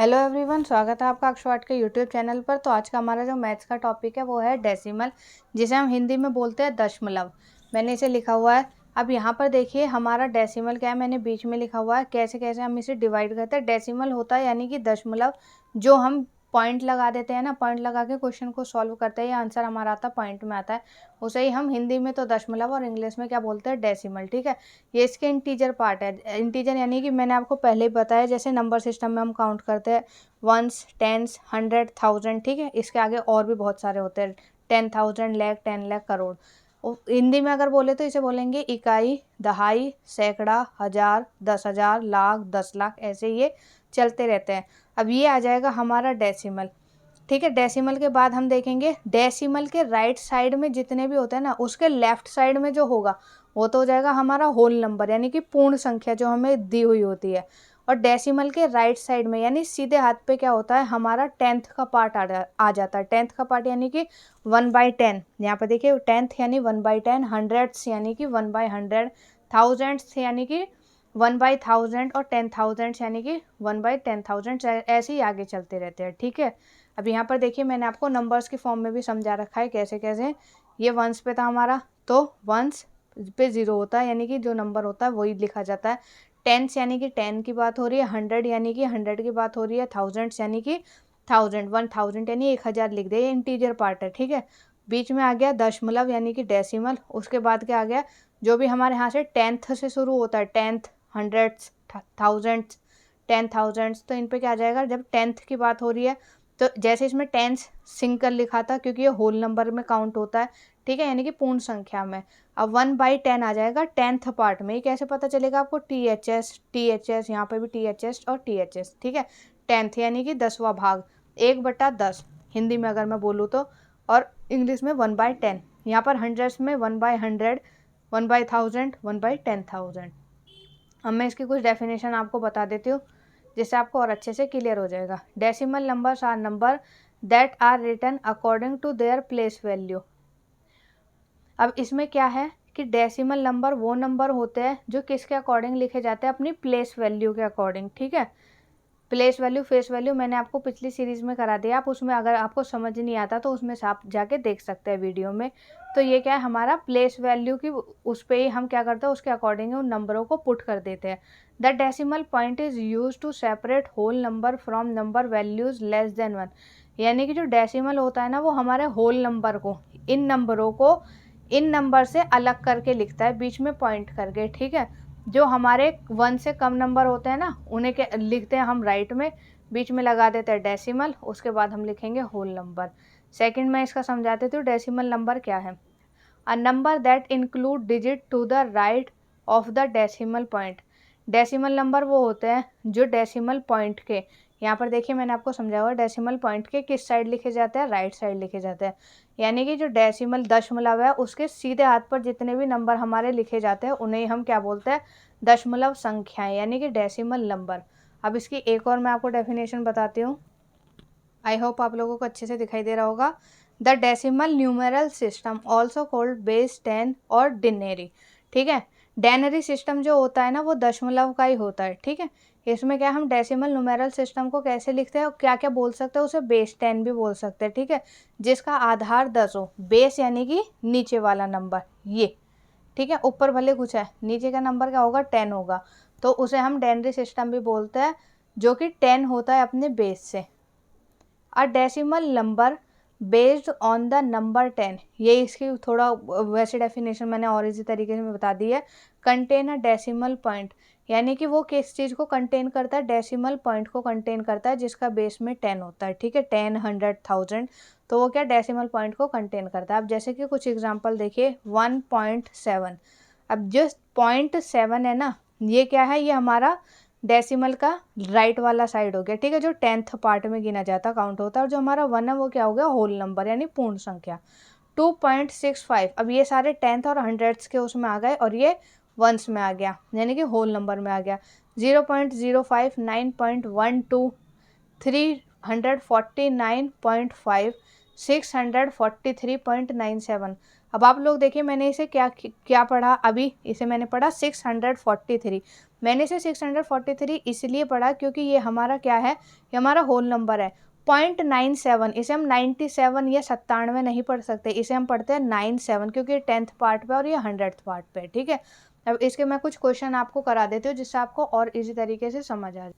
Hello everyone, स्वागत है आपका अक्षवाट के यूट्यूब चैनल पर। तो आज का हमारा जो मैथ्स का टॉपिक है वो है डेसिमल, जिसे हम हिंदी में बोलते हैं दशमलव। मैंने इसे लिखा हुआ है। अब यहाँ पर देखिए हमारा डेसिमल क्या है, मैंने बीच में लिखा हुआ है। कैसे कैसे हम इसे डिवाइड करते हैं। डेसिमल होता है यानी कि दशमलव, जो हम पॉइंट लगा देते हैं ना, पॉइंट लगा के क्वेश्चन को सॉल्व करते हैं, ये आंसर हमारा आता है पॉइंट में आता है। उसे ही हम हिंदी में तो दशमलव और इंग्लिश में क्या बोलते हैं, डेसिमल। ठीक है, ये इसके इंटीजर पार्ट है। इंटीजर यानी कि मैंने आपको पहले ही बताया, जैसे नंबर सिस्टम में हम काउंट करते हैं वंस, टेंस, 100, 1000। ठीक है, इसके आगे और भी बहुत सारे होते हैं, 10,000, लाख, 10 लाख, करोड़। हिंदी में अगर बोले तो इसे बोलेंगे इकाई, दहाई, सैकड़ा, हजार, 10,000, लाख, 10 लाख, ऐसे ये चलते रहते हैं। अब ये आ जाएगा हमारा डेसिमल। ठीक है, डेसिमल के बाद हम देखेंगे डेसिमल के राइट साइड में जितने भी होते हैं ना, उसके लेफ्ट साइड में जो होगा वो तो हो जाएगा हमारा होल नंबर, यानी कि पूर्ण संख्या जो हमें दी हुई होती है। और डेसिमल के राइट साइड में यानी सीधे हाथ पे क्या होता है, हमारा टेंथ का पार्ट आ जाता है। टेंथ का पार्ट यानी कि 1/10। यहाँ पे देखिए टेंथ यानी 1/10, हंड्रेड्स यानी कि 1/100, थाउजेंड्स यानी कि 1/1000 और 10,000 यानी कि 1/10,000। ऐसे ही आगे चलते रहते हैं। ठीक है, अब यहाँ पर देखिए मैंने आपको नंबर्स की फॉर्म में भी समझा रखा है कैसे कैसे। ये वंस पे था हमारा, तो वंस पे 0 होता है, यानी कि जो नंबर होता है वही लिखा जाता है। टेंस यानी कि 10 की बात हो रही है, 100 यानी कि 100 की बात हो रही है, थाउजेंड्स यानी कि 1000, 1000 यानी 1000 लिख दे, ये इंटीजर पार्ट है। ठीक है, बीच में आ गया दशमलव यानी कि डेसिमल। उसके बाद क्या आ गया, जो भी हमारे यहाँ से टेंथ से शुरू होता है, टेंथ, हंड्रेड्स, थाउजेंड्स, 10,000, तो इन पे क्या आ जाएगा, जब टेंथ की बात हो रही है तो जैसे इसमें टेंस सिंगल लिखा था क्योंकि ये होल नंबर में काउंट होता है। ठीक है, यानी कि पूर्ण संख्या में। अब 1/10 आ जाएगा टेंथ पार्ट में। ये कैसे पता चलेगा आपको, THS, THS, यहाँ पे भी THS और THS। ठीक है, टेंथ यानी कि 10वां भाग, 1/10 हिंदी में अगर मैं बोलूँ तो। और इंग्लिश में 1/10। यहाँ पर हंड्रेड्स में 1/100, 1/1000, 1/10,000। अब मैं इसकी कुछ डेफिनेशन आपको बता देती हूँ जिससे आपको और अच्छे से क्लियर हो जाएगा। Decimal numbers are number that are written according to their place value. अब इसमें क्या है कि डेसिमल नंबर वो नंबर होते हैं जो किसके अकॉर्डिंग लिखे जाते हैं, अपनी प्लेस वैल्यू के अकॉर्डिंग। ठीक है, प्लेस वैल्यू, फेस वैल्यू मैंने आपको पिछली सीरीज़ में करा दिया। आप उसमें अगर आपको समझ नहीं आता तो उसमें से आप जाके देख सकते हैं वीडियो में। तो ये क्या है, हमारा प्लेस वैल्यू की, उस पर ही हम क्या करते हैं, उसके अकॉर्डिंग उन नंबरों को पुट कर देते हैं। The decimal point is use to separate whole number from number values less than 1। यानी कि जो डेसिमल होता है ना, वो हमारे होल नंबर को, इन नंबरों को इन नंबर से अलग करके लिखता है, बीच में पॉइंट करके। ठीक है, जो हमारे 1 से कम नंबर होते हैं ना, उन्हें क्या लिखते हैं हम राइट में, बीच में लगा देते हैं डेसिमल, उसके बाद हम लिखेंगे होल नंबर। सेकंड में इसका समझा देती हूँ, डेसिमल नंबर क्या है। A number that include digit to the right of the decimal point. Decimal number वो होते हैं जो डेसिमल पॉइंट के, यहाँ पर देखिए मैंने आपको समझाया हुआ, डेसिमल पॉइंट के किस साइड लिखे जाते हैं, राइट साइड लिखे जाते हैं। यानी कि जो डेसिमल दशमलव है उसके सीधे हाथ पर जितने भी नंबर हमारे लिखे जाते हैं उन्हें हम क्या बोलते हैं, दशमलव संख्याएं, यानी कि डेसिमल नंबर। अब इसकी एक और मैं आपको डेफिनेशन बताती हूँ। आई होप आप लोगों को अच्छे से दिखाई दे रहा होगा। The decimal numeral system also called base 10 और डिनेरी। ठीक है, डेनरी सिस्टम जो होता है ना, वो दशमलव का ही होता है। ठीक है, इसमें क्या हम डेसिमल न्यूमेरल सिस्टम को कैसे लिखते हैं और क्या क्या बोल सकते हैं, उसे बेस 10 भी बोल सकते हैं। ठीक है, जिसका आधार 10 हो, बेस यानी कि नीचे वाला नंबर ये। ठीक है, ऊपर भले कुछ है, नीचे का नंबर क्या होगा, 10 होगा, तो उसे हम डेनरी सिस्टम भी बोलते हैं, जो कि 10 होता है अपने बेस से। A decimal number based on the number 10, ये इसकी थोड़ा वैसे डेफिनेशन मैंने और इसी तरीके से बता दी है। कंटेन अ डेसिमल पॉइंट, यानी कि वो किस चीज़ को कंटेन करता है, डेसिमल पॉइंट को कंटेन करता है जिसका बेस में 10 होता है। ठीक है, 10, 100, 1000, तो वो क्या डेसिमल पॉइंट को कंटेन करता है। अब जैसे कि कुछ एग्जांपल देखिए, 1.7। अब जो 0.7 है ना, ये क्या है, ये हमारा डेसिमल का राइट वाला साइड हो गया। ठीक है, जो 10th पार्ट में गिना जाता, काउंट होता है। और जो हमारा 1 है वो क्या हो गया, होल नंबर यानी पूर्ण संख्या। 2.65, अब ये सारे 10th और हंड्रेड्स के उसमें आ गए और ये वंस में आ गया, यानी कि होल नंबर में आ गया। 0.05, 9.12, 349.5, 643.97। अब आप लोग देखिए मैंने इसे क्या क्या पढ़ा, अभी इसे मैंने पढ़ा 643। मैंने इसे 643 इसलिए पढ़ा क्योंकि ये हमारा क्या है, ये हमारा होल नंबर है। 0.97 इसे हम 97 या 97 नहीं पढ़ सकते, इसे हम पढ़ते हैं 97 क्योंकि 10th पार्ट पे और ये 100th पार्ट पे, ठीक है। अब इसके मैं कुछ क्वेश्चन आपको करा देती हूँ जिससे आपको और इजी तरीके से समझ आ जाए।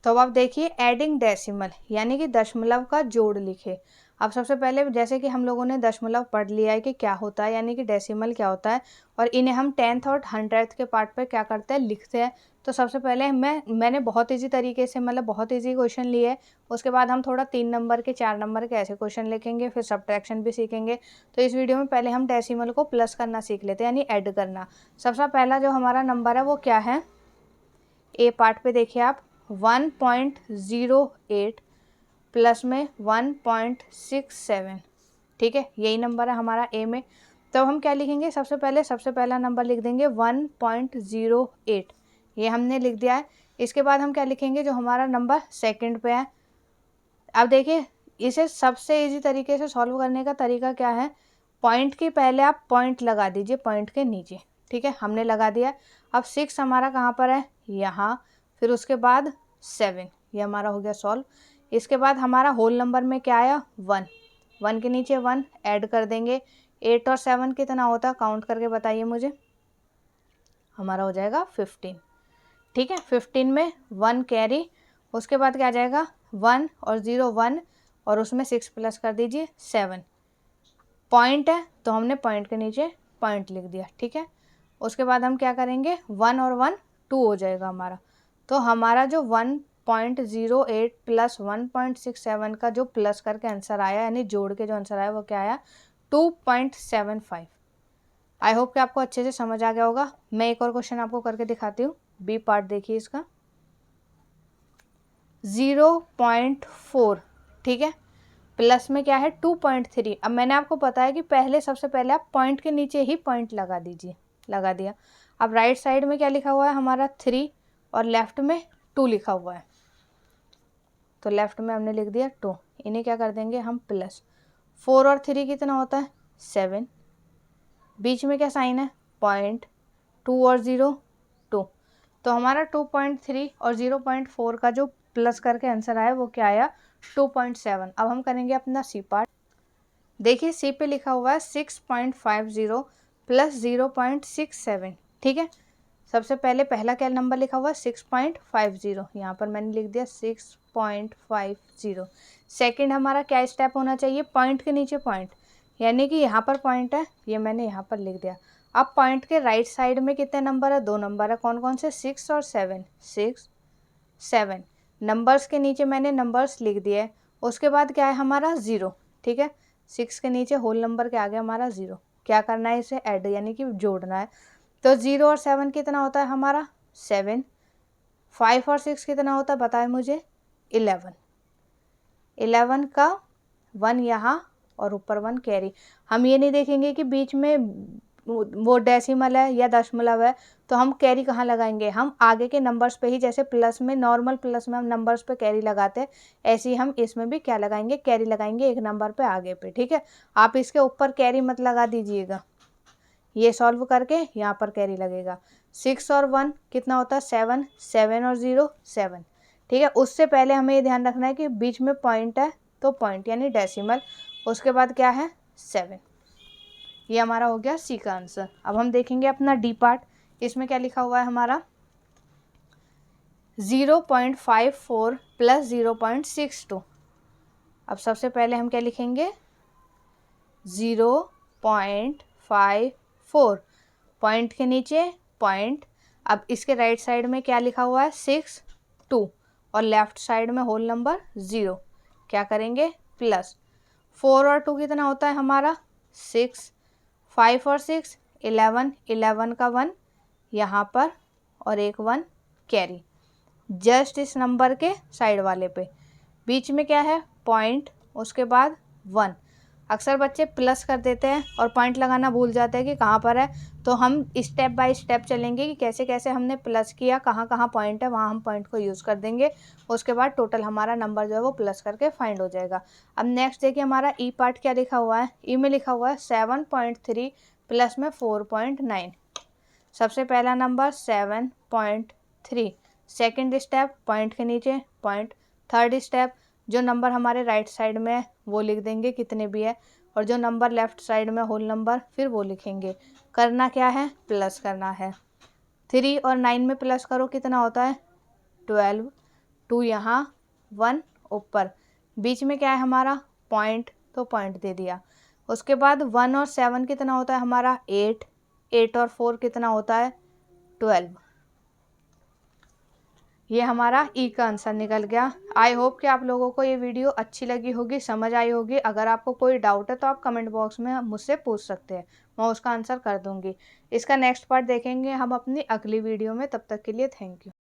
तो अब आप देखिए एडिंग डेसिमल यानी कि दशमलव का जोड़ लिखे। अब सबसे पहले जैसे कि हम लोगों ने दशमलव पढ़ लिया है कि क्या होता है यानी कि डेसिमल क्या होता है, और इन्हें हम 10th और 100th के पार्ट पे क्या करते हैं, लिखते हैं। तो सबसे पहले मैंने बहुत इजी तरीके से मतलब बहुत इजी क्वेश्चन लिए है। उसके बाद हम थोड़ा 3 नंबर के 4 नंबर के ऐसे क्वेश्चन लिखेंगे, फिर सब्ट्रैक्शन भी सीखेंगे। तो इस वीडियो में पहले हम डेसिमल को प्लस करना सीख लेते हैं यानी ऐड करना। सबसे पहला जो हमारा नंबर है वो क्या है, ए पार्ट पे देखिए आप 1.08 प्लस में 1.67, ठीक है, यही नंबर है हमारा ए में। तो हम क्या लिखेंगे, सबसे पहला नंबर लिख देंगे 1.08, ये हमने लिख दिया है। इसके बाद हम क्या लिखेंगे, जो हमारा नंबर सेकंड पे है। अब देखिए इसे सबसे इजी तरीके से सॉल्व करने का तरीका क्या है, पॉइंट के पहले आप पॉइंट लगा दीजिए पॉइंट के नीचे, ठीक है, हमने लगा दिया। अब 6 हमारा कहाँ पर है, यहाँ, फिर उसके बाद 7, ये हमारा हो गया सॉल्व। इसके बाद हमारा होल नंबर में क्या आया, 1, 1 के नीचे 1 ऐड कर देंगे। 8 और 7 कितना होता है, काउंट करके बताइए मुझे, हमारा हो जाएगा 15, ठीक है। 15 में 1 कैरी, उसके बाद क्या आ जाएगा 1 और 0 1, और उसमें 6 प्लस कर दीजिए 7। पॉइंट है तो हमने पॉइंट के नीचे पॉइंट लिख दिया, ठीक है। उसके बाद हम क्या करेंगे, 1 और 1 2 हो जाएगा हमारा। तो हमारा जो 1.08 प्लस 1.67 का जो प्लस करके आंसर आया यानी जोड़ के जो आंसर आया वो क्या आया, 2.75। आई होप कि आपको अच्छे से समझ आ गया होगा। मैं एक और क्वेश्चन आपको करके दिखाती हूँ, बी पार्ट देखिए इसका 0.4, ठीक है, प्लस में क्या है 2.3। अब मैंने आपको बताया कि सबसे पहले आप पॉइंट के नीचे ही पॉइंट लगा दीजिए, लगा दिया। अब राइट साइड में क्या लिखा हुआ है हमारा 3 और लेफ्ट में 2 लिखा हुआ है, तो लेफ्ट में हमने लिख दिया 2, इन्हें क्या कर देंगे हम प्लस। 4 और 3 कितना होता है 7, बीच में क्या साइन है पॉइंट, 2 और 0 2, तो हमारा 2.3 और 0.4 का जो प्लस करके आंसर आया वो क्या आया 2.7। अब हम करेंगे अपना सी पार्ट। देखिए सी पे लिखा हुआ है 6.50 प्लस 0.67, ठीक है। सबसे पहले पहला क्या नंबर लिखा हुआ है 6.50, यहाँ पर मैंने लिख दिया 6.50। सेकंड हमारा क्या स्टेप होना चाहिए, पॉइंट के नीचे पॉइंट, यानी कि यहाँ पर पॉइंट है, ये मैंने यहाँ पर लिख दिया। अब पॉइंट के राइट साइड में कितने नंबर है, 2 नंबर है, कौन कौन से 6 और 7, 6 7 नंबर्स के नीचे मैंने नंबर्स लिख दिए। उसके बाद क्या है हमारा 0, ठीक है, 6 के नीचे होल नंबर के आगे हमारा 0, क्या करना है इसे ऐड यानी कि जोड़ना है। तो 0 और 7 कितना होता है हमारा 7, 5 और 6 कितना होता है बताए मुझे 11, 11 का 1 यहाँ और ऊपर 1 कैरी। हम ये नहीं देखेंगे कि बीच में वो डेसिमल है या दशमलव है, तो हम कैरी कहाँ लगाएंगे, हम आगे के नंबर्स पे ही, जैसे प्लस में नॉर्मल प्लस में हम नंबर्स पे कैरी लगाते हैं, ऐसे ही हम इसमें भी क्या लगाएंगे, कैरी लगाएंगे एक नंबर पे आगे पे, ठीक है। आप इसके ऊपर कैरी मत लगा दीजिएगा, ये सॉल्व करके यहाँ पर कैरी लगेगा। 6 और 1 कितना होता है 7, 7 और 0 7, ठीक है। उससे पहले हमें ये ध्यान रखना है कि बीच में पॉइंट है तो पॉइंट यानी डेसिमल, उसके बाद क्या है 7, ये हमारा हो गया सी का आंसर। अब हम देखेंगे अपना डी पार्ट, इसमें क्या लिखा हुआ है हमारा 0.54 प्लस 0.62। अब सबसे पहले हम क्या लिखेंगे 0.54, पॉइंट के नीचे पॉइंट। अब इसके राइट साइड में क्या लिखा हुआ है 6 2 और लेफ्ट साइड में होल नंबर 0, क्या करेंगे प्लस। 4 और 2 कितना होता है हमारा 6, 5 और 6 11, 11 का 1 यहाँ पर और एक 1 कैरी, जस्ट इस नंबर के साइड वाले पे। बीच में क्या है पॉइंट, उसके बाद 1। अक्सर बच्चे प्लस कर देते हैं और पॉइंट लगाना भूल जाते हैं कि कहाँ पर है। तो हम स्टेप बाय स्टेप चलेंगे कि कैसे कैसे हमने प्लस किया, कहाँ कहाँ पॉइंट है वहाँ हम पॉइंट को यूज़ कर देंगे। उसके बाद टोटल हमारा नंबर जो है वो प्लस करके फाइंड हो जाएगा। अब नेक्स्ट देखिए हमारा ई पार्ट क्या लिखा हुआ है। ई में लिखा हुआ है 7.3 प्लस में 4.9। सबसे पहला नंबर 7.3, सेकेंड स्टेप पॉइंट के नीचे पॉइंट, थर्ड स्टेप जो नंबर हमारे राइट साइड में है वो लिख देंगे कितने भी है, और जो नंबर लेफ्ट साइड में होल नंबर फिर वो लिखेंगे। करना क्या है, प्लस करना है। 3 और 9 में प्लस करो कितना होता है 12, 2 यहाँ 1 ऊपर, बीच में क्या है हमारा पॉइंट, तो पॉइंट दे दिया। उसके बाद 1 और 7 कितना होता है हमारा 8, 8 और 4 कितना होता है 12। ये हमारा ई का आंसर निकल गया। आई होप कि आप लोगों को ये वीडियो अच्छी लगी होगी, समझ आई होगी। अगर आपको कोई डाउट है तो आप कमेंट बॉक्स में मुझसे पूछ सकते हैं, मैं उसका आंसर कर दूंगी। इसका नेक्स्ट पार्ट देखेंगे हम अपनी अगली वीडियो में। तब तक के लिए थैंक यू।